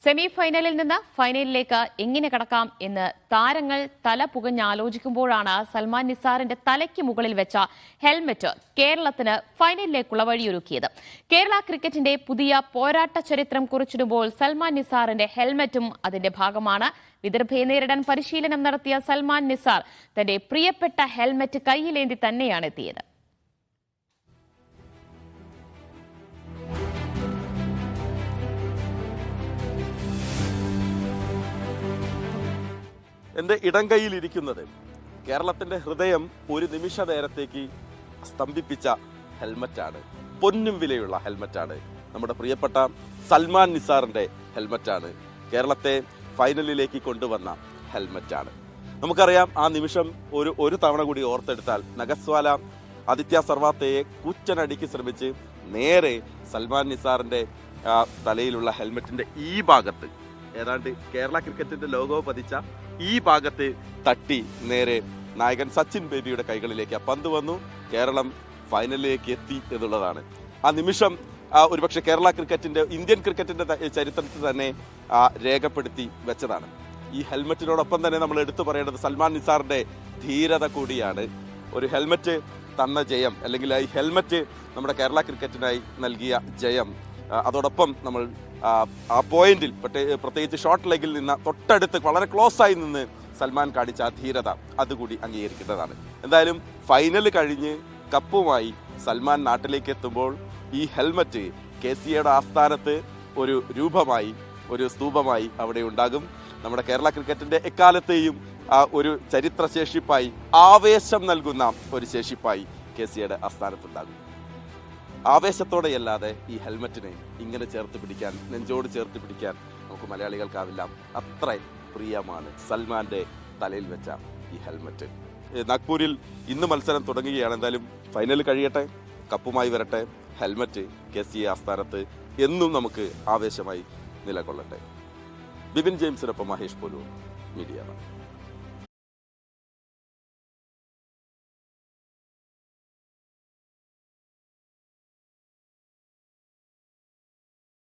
Semi ഫൈനലിൽ നിന്ന് ഫൈനലിലേക്ക് എങ്ങനെ കടക്കാം എന്ന് താരങ്ങൾ തല പുകഞ്ഞാലോചിക്കുമ്പോഴാണ് സൽമാൻ നിസാറിന്റെ തലയ്ക്ക് മുകളിൽ വെച്ച ഹെൽമറ്റ് കേരളത്തിന് ഫൈനലിലേക്കുള്ള വഴിയൊരുക്കിയത്. കേരള ക്രിക്കറ്റിന്റെ പുതിയ പോരാട്ട ചരിത്രം കുറിച്ചിടുമ്പോൾ സൽമാൻ നിസാറിന്റെ ഹെൽമറ്റും അതിന്റെ ഭാഗമാണ്. വിദർഭയെ നേരിടാൻ പരിശീലനം നടത്തിയ സൽമാൻ നിസാർ തന്റെ പ്രിയപ്പെട്ട ഹെൽമറ്റ് കൈയിലേന്തി തന്നെയാണ് എത്തിയത്. എൻ്റെ ഇടം കൈയിലിരിക്കുന്നത് കേരളത്തിൻ്റെ ഹൃദയം ഒരു നിമിഷ നേരത്തേക്ക് സ്തംഭിപ്പിച്ച ഹെൽമറ്റാണ്. പൊന്നും വിലയുള്ള ഹെൽമറ്റാണ്. നമ്മുടെ പ്രിയപ്പെട്ട സൽമാൻ നിസാറിൻ്റെ ഹെൽമറ്റാണ്. കേരളത്തെ ഫൈനലിലേക്ക് കൊണ്ടുവന്ന ഹെൽമറ്റാണ്. നമുക്കറിയാം, ആ നിമിഷം ഒരു തവണ കൂടി ഓർത്തെടുത്താൽ നഗസ്വാല ആദിത്യ സർവാത്തയെ കൂറ്റനടിക്ക് ശ്രമിച്ച് നേരെ സൽമാൻ നിസാറിൻ്റെ തലയിലുള്ള ഹെൽമറ്റിൻ്റെ ഈ ഭാഗത്ത്, ഏതാണ്ട് കേരള ക്രിക്കറ്റിന്റെ ലോഗോ പതിച്ച ഈ ഭാഗത്ത് തട്ടി നേരെ നായകൻ സച്ചിൻ ബേബിയുടെ കൈകളിലേക്ക് ആ പന്ത് വന്നു. കേരളം ഫൈനലിലേക്ക് എത്തി എന്നുള്ളതാണ്. ആ നിമിഷം ഒരുപക്ഷെ കേരള ക്രിക്കറ്റിന്റെ, ഇന്ത്യൻ ക്രിക്കറ്റിന്റെ ചരിത്രത്തിൽ തന്നെ രേഖപ്പെടുത്തി വെച്ചതാണ്. ഈ ഹെൽമറ്റിനോടൊപ്പം തന്നെ നമ്മൾ എടുത്തു പറയേണ്ടത് സൽമാൻ നിസാറിന്റെ ധീരത കൂടിയാണ്. ഒരു ഹെൽമറ്റ് തന്ന ജയം, അല്ലെങ്കിൽ ഈ ഹെൽമറ്റ് നമ്മുടെ കേരള ക്രിക്കറ്റിനായി നൽകിയ ജയം, അതോടൊപ്പം നമ്മൾ ആ പോയിന്റിൽ പ്രത്യേകിച്ച് ഷോർട്ട് ലെഗിൽ നിന്ന് തൊട്ടടുത്ത് വളരെ ക്ലോസ് ആയി നിന്ന് സൽമാൻ കാണിച്ച ആ ധീരത അതുകൂടി അംഗീകരിക്കേണ്ടതാണ്. എന്തായാലും ഫൈനൽ കഴിഞ്ഞ് കപ്പുമായി സൽമാൻ നാട്ടിലേക്ക് എത്തുമ്പോൾ ഈ ഹെൽമറ്റ് KCAയുടെ ആസ്ഥാനത്ത് ഒരു രൂപമായി, ഒരു സ്തൂപമായി അവിടെ ഉണ്ടാകും. നമ്മുടെ കേരള ക്രിക്കറ്റിന്റെ എക്കാലത്തെയും ഒരു ചരിത്ര ശേഷിപ്പായി, ആവേശം നൽകുന്ന ഒരു ശേഷിപ്പായി KCAയുടെ ആസ്ഥാനത്തുണ്ടാകും. ആവേശത്തോടെയല്ലാതെ ഈ ഹെൽമറ്റിനെ ഇങ്ങനെ ചേർത്ത് പിടിക്കാൻ, നെഞ്ചോട് ചേർത്ത് പിടിക്കാൻ നമുക്ക് മലയാളികൾക്കാവില്ല. അത്ര പ്രിയമാണ് സൽമാന്റെ തലയിൽ വെച്ച ഈ ഹെൽമറ്റ്. നാഗ്പൂരിൽ ഇന്ന് മത്സരം തുടങ്ങുകയാണ്. എന്തായാലും ഫൈനൽ കഴിയട്ടെ, കപ്പുമായി വരട്ടെ. ഹെൽമറ്റ് KCA ആസ്ഥാനത്ത് എന്നും നമുക്ക് ആവേശമായി നിലകൊള്ളട്ടെ. ബിപിൻ ജെയിംസിനൊപ്പം മഹേഷ് പോലൂർ, മീഡിയ.